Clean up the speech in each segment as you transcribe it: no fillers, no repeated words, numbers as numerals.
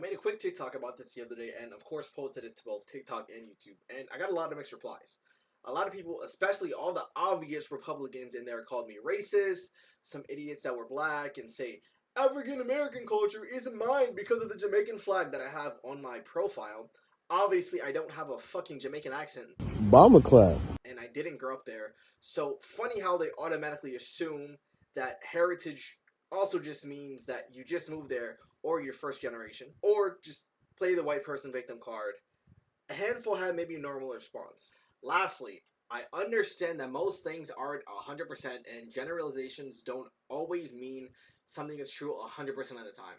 made a quick TikTok about this the other day and of course posted it to both TikTok and YouTube, and I got a lot of mixed replies. A lot of people, especially all the obvious Republicans in there, called me racist. Some idiots that were black and say African American culture isn't mine because of the Jamaican flag that I have on my profile. Obviously, I don't have a fucking Jamaican accent. Bomber clap. And I didn't grow up there. So funny how they automatically assume that heritage also just means that you just moved there or you're first generation or just play the white person victim card. A handful had maybe a normal response. Lastly, I understand that most things aren't 100% and generalizations don't always mean something is true 100% of the time.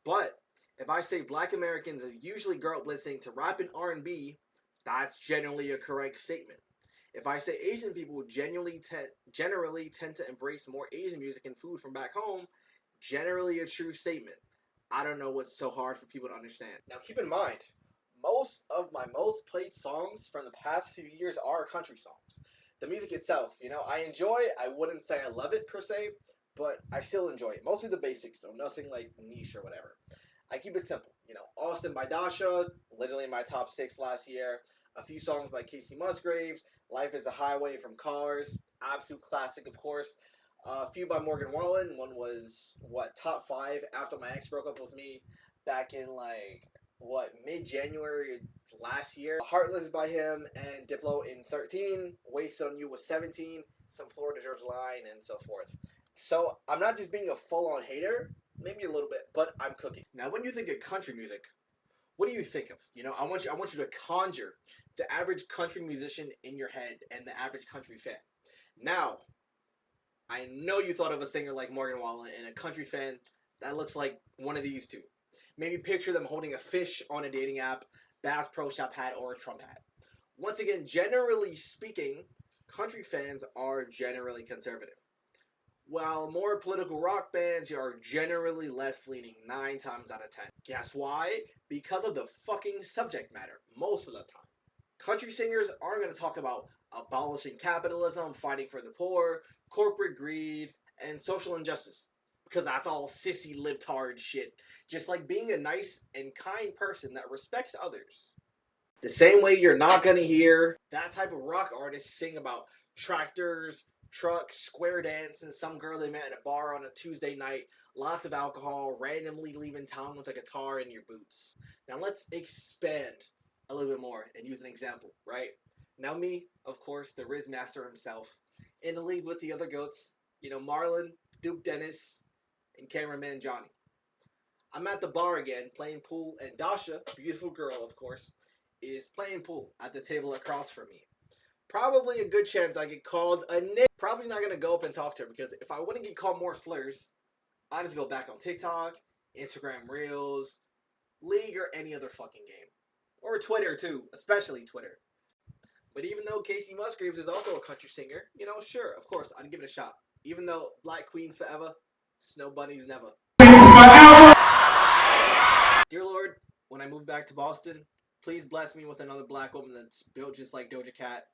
But if I say black Americans usually grow up listening to rap and R&B, that's generally a correct statement. If I say Asian people generally tend to embrace more Asian music and food from back home, generally a true statement. I don't know what's so hard for people to understand. Now keep in mind, most of my most played songs from the past few years are country songs. The music itself, I enjoy. I wouldn't say I love it per se, but I still enjoy it. Mostly the basics though, nothing like niche or whatever. I keep it simple. Austin by Dasha, literally in my top 6 last year. A few songs by Casey Musgraves. Life is a Highway from Cars. Absolute classic, of course. A few by Morgan Wallen. One was, top 5 after my ex broke up with me back in, mid-January last year. Heartless by him and Diplo in 13. Waste on You was 17. Some Florida Georgia Line and so forth. So, I'm not just being a full-on hater. Maybe a little bit, but I'm cooking. Now, when you think of country music, what do you think of? I want you to conjure the average country musician in your head and the average country fan. Now, I know you thought of a singer like Morgan Wallen and a country fan that looks like one of these two. Maybe picture them holding a fish on a dating app, Bass Pro Shop hat, or a Trump hat. Once again, generally speaking, country fans are generally conservative. While more political rock bands are generally left-leaning 9 times out of 10. Guess why? Because of the fucking subject matter, most of the time. Country singers aren't going to talk about abolishing capitalism, fighting for the poor, corporate greed, and social injustice. Because that's all sissy libtard shit. Just like being a nice and kind person that respects others. The same way you're not going to hear that type of rock artist sing about tractors, trucks, square dance, and some girl they met at a bar on a Tuesday night, lots of alcohol, randomly leaving town with a guitar in your boots. Now let's expand a little bit more and use an example, right? Now me, of course, the Riz Master himself, in the league with the other goats, Marlon, Duke Dennis, and cameraman Johnny. I'm at the bar again, playing pool, and Dasha, beautiful girl, of course, is playing pool at the table across from me. Probably a good chance I get called a nigga. Probably not going to go up and talk to her because if I wouldn't get called more slurs, I'd just go back on TikTok, Instagram Reels, League, or any other fucking game. Or Twitter too, especially Twitter. But even though Casey Musgraves is also a country singer, sure, of course, I'd give it a shot. Even though Black Queens forever, Snow Bunnies never. Dear Lord, when I move back to Boston, please bless me with another black woman that's built just like Doja Cat,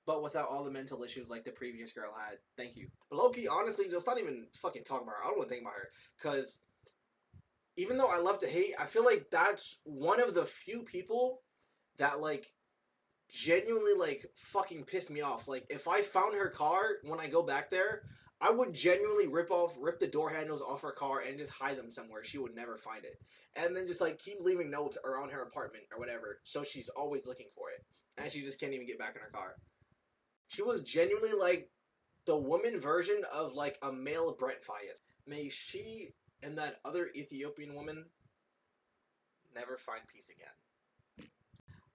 but without all the mental issues like the previous girl had. Thank you. But low-key, honestly, let's not even fucking talk about her. I don't want to think about her. Because even though I love to hate, I feel like that's one of the few people that, genuinely, fucking piss me off. If I found her car when I go back there, I would genuinely rip the door handles off her car and just hide them somewhere. She would never find it. And then just, keep leaving notes around her apartment or whatever. So she's always looking for it. And she just can't even get back in her car. She was genuinely the woman version of a male Brent Faiyaz. May she and that other Ethiopian woman never find peace again.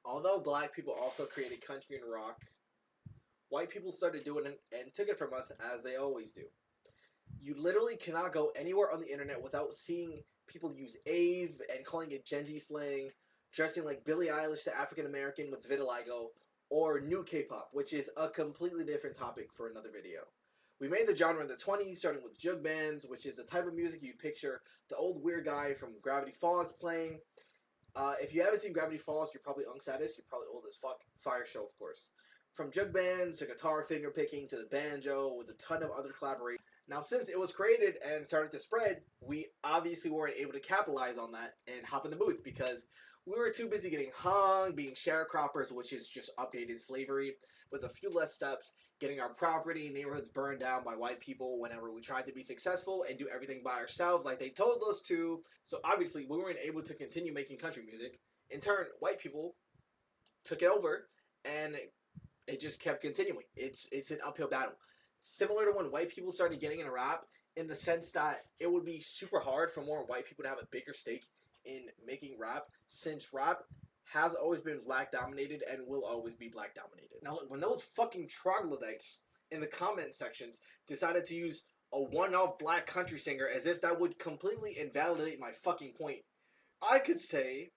Although black people also created country and rock, white people started doing it and took it from us as they always do. You literally cannot go anywhere on the internet without seeing people use Ave and calling it Gen Z slang, dressing like Billie Eilish to African American with vitiligo, or new K-pop, which is a completely different topic for another video. We made the genre in the 20s, starting with jug bands, which is the type of music you picture the old weird guy from Gravity Falls playing. If you haven't seen Gravity Falls, you're probably unsatisfied. You're probably old as fuck. Fire show, of course. From jug bands to guitar finger picking to the banjo with a ton of other collaborations. Now, since it was created and started to spread, we obviously weren't able to capitalize on that and hop in the booth because we were too busy getting hung, being sharecroppers, which is just updated slavery, with a few less steps, getting our property, neighborhoods burned down by white people whenever we tried to be successful and do everything by ourselves like they told us to. So obviously, we weren't able to continue making country music. In turn, white people took it over, and it just kept continuing. It's an uphill battle. Similar to when white people started getting into rap, in the sense that it would be super hard for more white people to have a bigger stake in making rap, since rap has always been black dominated and will always be black dominated. Now, look, when those fucking troglodytes in the comment sections decided to use a one-off black country singer as if that would completely invalidate my fucking point, I could say,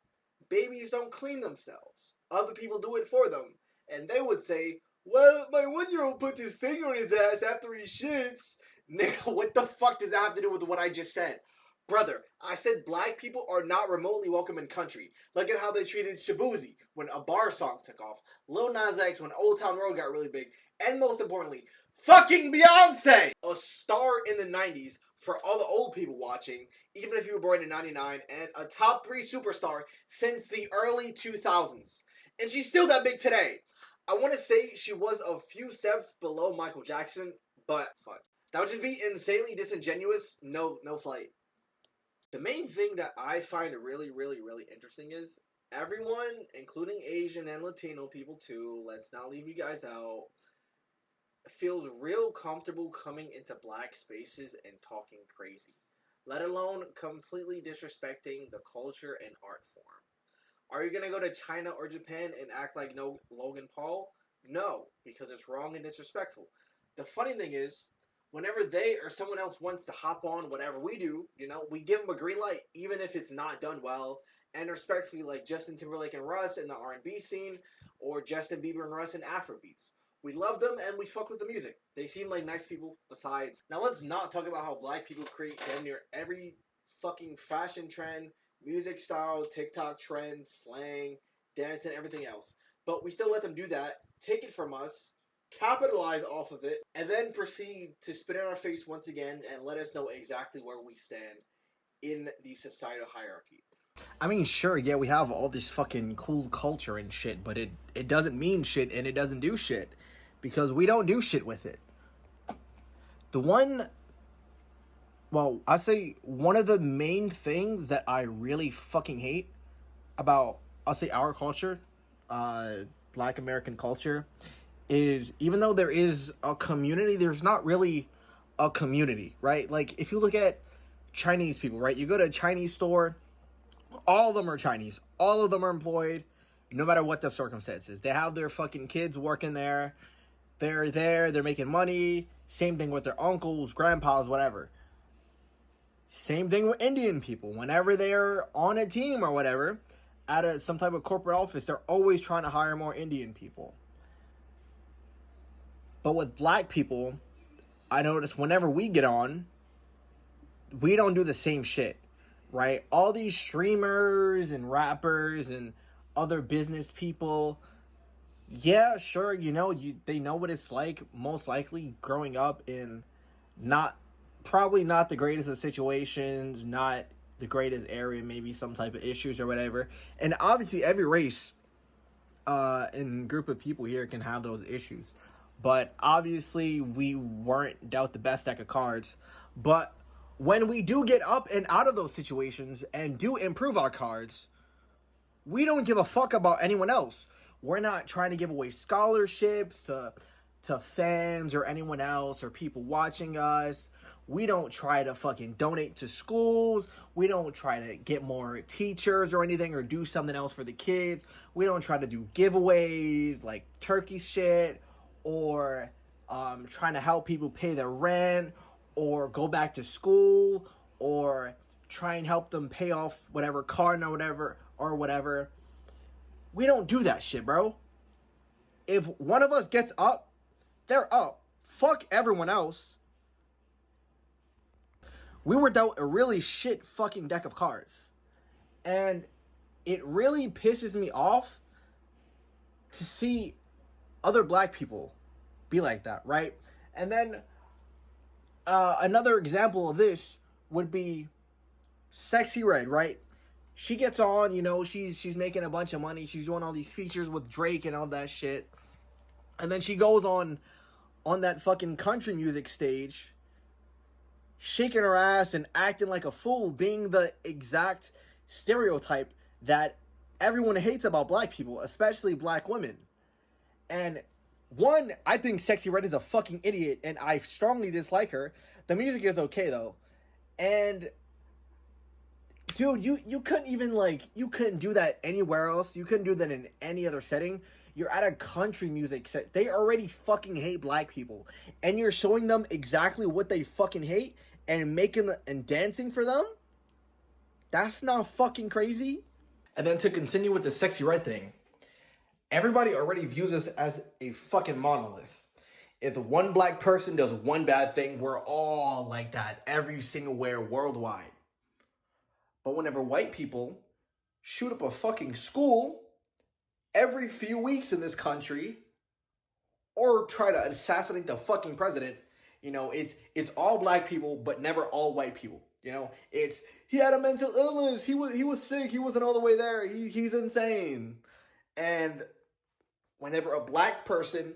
babies don't clean themselves. Other people do it for them. And they would say, well, my 1-year-old put his finger on his ass after he shits. Nigga, what the fuck does that have to do with what I just said? Brother, I said black people are not remotely welcome in country. Look at how they treated Shabuzi when a bar song took off, Lil Nas X when Old Town Road got really big, and most importantly, fucking Beyonce! A star in the 90s for all the old people watching, even if you were born in 99, and a top 3 superstar since the early 2000s. And she's still that big today. I want to say she was a few steps below Michael Jackson, but fuck. That would just be insanely disingenuous. No flight. The main thing that I find really, really, really interesting is everyone, including Asian and Latino people too, let's not leave you guys out, feels real comfortable coming into black spaces and talking crazy, let alone completely disrespecting the culture and art form. Are you going to go to China or Japan and act like no Logan Paul? No, because it's wrong and disrespectful. The funny thing is, whenever they or someone else wants to hop on whatever we do, we give them a green light, even if it's not done well, and respectfully, like Justin Timberlake and Russ in the R&B scene, or Justin Bieber and Russ in Afrobeats. We love them and we fuck with the music. They seem like nice people besides. Now let's not talk about how black people create damn near every fucking fashion trend, music style, TikTok trend, slang, dance, and everything else. But we still let them do that, take it from us, capitalize off of it, and then proceed to spit in our face once again and let us know exactly where we stand in the societal hierarchy. I mean, sure, yeah, we have all this fucking cool culture and shit, but it doesn't mean shit and it doesn't do shit. Because we don't do shit with it. I say one of the main things that I really fucking hate about, I'll say our culture, Black American culture, is even though there is a community, there's not really a community, right? Like, if you look at Chinese people, right? You go to a Chinese store, all of them are Chinese. All of them are employed, no matter what the circumstances. They have their fucking kids working there. They're there, they're making money. Same thing with their uncles, grandpas, whatever. Same thing with Indian people. Whenever they're on a team or whatever, at some type of corporate office, they're always trying to hire more Indian people. But with black people, I notice whenever we get on, we don't do the same shit, right? All these streamers and rappers and other business people, yeah, sure, they know what it's like, most likely, growing up in probably not the greatest of situations, not the greatest area, maybe some type of issues or whatever. And obviously, every race and group of people here can have those issues. But obviously, we weren't dealt the best deck of cards. But when we do get up and out of those situations and do improve our cards, we don't give a fuck about anyone else. We're not trying to give away scholarships to fans or anyone else or people watching us. We don't try to fucking donate to schools. We don't try to get more teachers or anything or do something else for the kids. We don't try to do giveaways like turkey shit or trying to help people pay their rent or go back to school or try and help them pay off whatever car or whatever. We don't do that shit, bro. If one of us gets up, they're up. Fuck everyone else. We were dealt a really shit fucking deck of cards. And it really pisses me off to see other black people be like that, right? And then Another example of this would be Sexy Red, right? She gets on, you know, she's making a bunch of money. She's doing all these features with Drake and all that shit. And then she goes on that fucking country music stage, shaking her ass and acting like a fool, being the exact stereotype that everyone hates about black people, especially black women. And one, I think Sexy Red is a fucking idiot, and I strongly dislike her. The music is okay though, and dude, you couldn't even you couldn't do that anywhere else. You couldn't do that in any other setting. You're at a country music set. They already fucking hate black people, and you're showing them exactly what they fucking hate and making and dancing for them. That's not fucking crazy. And then to continue with the Sexy Red thing, everybody already views us as a fucking monolith. If one black person does one bad thing, we're all like that every single where worldwide. But whenever white people shoot up a fucking school every few weeks in this country, or try to assassinate the fucking president, you know, it's all black people, but never all white people. You know, it's he had a mental illness, he was sick, he wasn't all the way there, he's insane. And whenever a black person,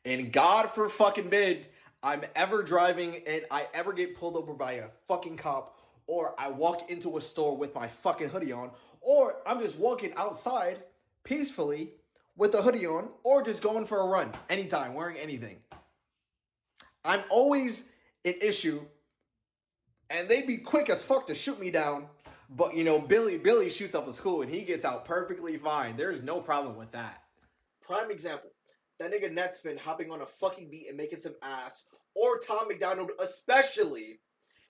and God for fucking bid, I'm ever driving and I ever get pulled over by a fucking cop, or I walk into a store with my fucking hoodie on, or I'm just walking outside peacefully with a hoodie on, or just going for a run anytime, wearing anything, I'm always an issue, and they'd be quick as fuck to shoot me down. But, you know, Billy shoots up a school and he gets out perfectly fine. There's no problem with that. Prime example. That nigga Netspin hopping on a fucking beat and making some ass. Or Tom McDonald especially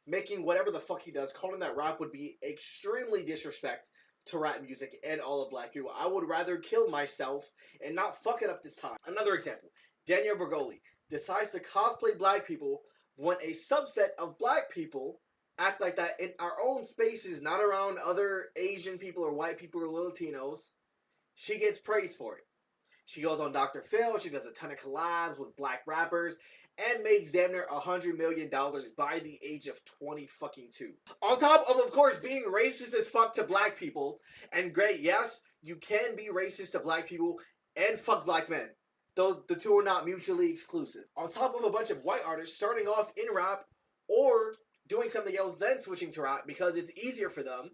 making whatever the fuck he does. Calling that rap would be extremely disrespect to rap music and all of black people. I would rather kill myself and not fuck it up this time. Another example. Daniel Bergoli decides to cosplay black people when a subset of black people act like that in our own spaces, not around other Asian people or white people or Latinos. She gets praised for it. She goes on Dr. Phil, she does a ton of collabs with black rappers, and makes damn near $100 million by the age of 20 fucking 2. On top of course, being racist as fuck to black people, and great, yes, you can be racist to black people and fuck black men, though the two are not mutually exclusive. On top of a bunch of white artists starting off in rap, or doing something else, then switching to rap because it's easier for them,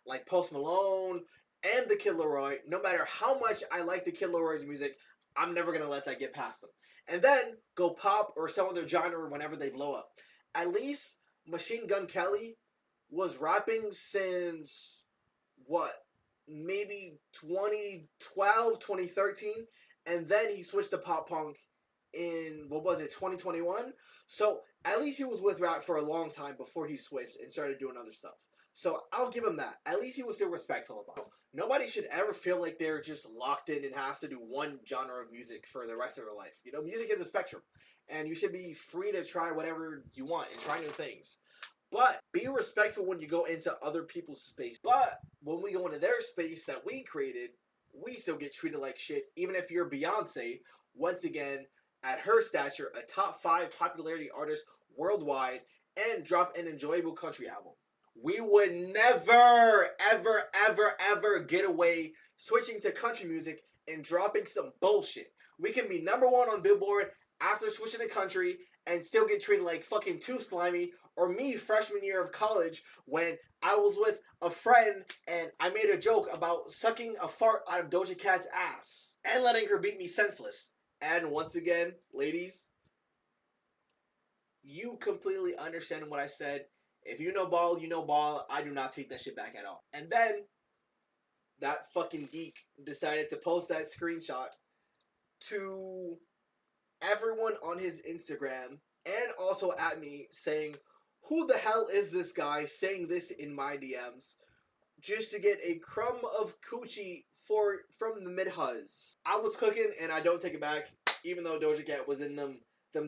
like Post Malone and the Kid Laroi. No matter how much I like the Kid Laroi's music, I'm never going to let that get past them. And then go pop or some other genre whenever they blow up. At least Machine Gun Kelly was rapping since, what, maybe 2012, 2013? And then he switched to pop punk in, 2021? So at least he was with rap for a long time before he switched and started doing other stuff. So I'll give him that. At least he was still respectful about it. Nobody should ever feel like they're just locked in and has to do one genre of music for the rest of their life. You know, music is a spectrum, and you should be free to try whatever you want and try new things. But be respectful when you go into other people's space. But when we go into their space that we created, we still get treated like shit, even if you're Beyonce, once again, at her stature, a top 5 popularity artist worldwide, and drop an enjoyable country album. We would never, ever, ever, ever get away switching to country music and dropping some bullshit. We can be number 1 on Billboard after switching to country and still get treated like fucking Too Slimy, or me freshman year of college when I was with a friend and I made a joke about sucking a fart out of Doja Cat's ass and letting her beat me senseless. And once again, ladies, you completely understand what I said. If you know ball, you know ball. I do not take that shit back at all. And then that fucking geek decided to post that screenshot to everyone on his Instagram and also at me saying, who the hell is this guy saying this in my DMs? Just to get a crumb of coochie from the mid-huzz. I was cooking, and I don't take it back, even though Doja Cat was in them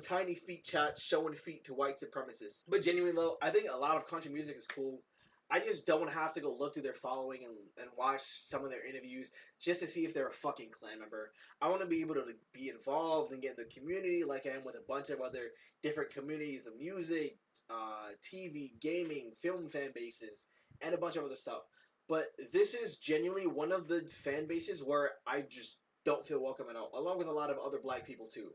tiny feet chats showing feet to white supremacists. But genuinely though, I think a lot of country music is cool. I just don't have to go look through their following and watch some of their interviews just to see if they're a fucking clan member. I want to be able to be involved and get in the community like I am with a bunch of other different communities of music, TV, gaming, film fan bases, and a bunch of other stuff. But this is genuinely one of the fan bases where I just don't feel welcome at all, along with a lot of other black people too.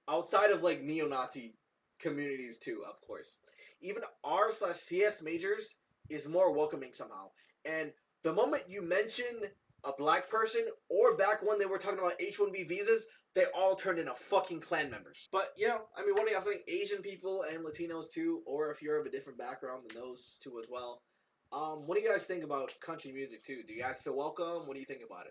Outside of like neo-Nazi communities too, of course. Even R/CS majors is more welcoming somehow. And the moment you mention a black person, or back when they were talking about H-1B visas, they all turned into fucking clan members. But, you know, I mean, what do y'all think? Asian people and Latinos too, or if you're of a different background than those two as well. What do you guys think about country music too? Do you guys feel welcome? What do you think about it?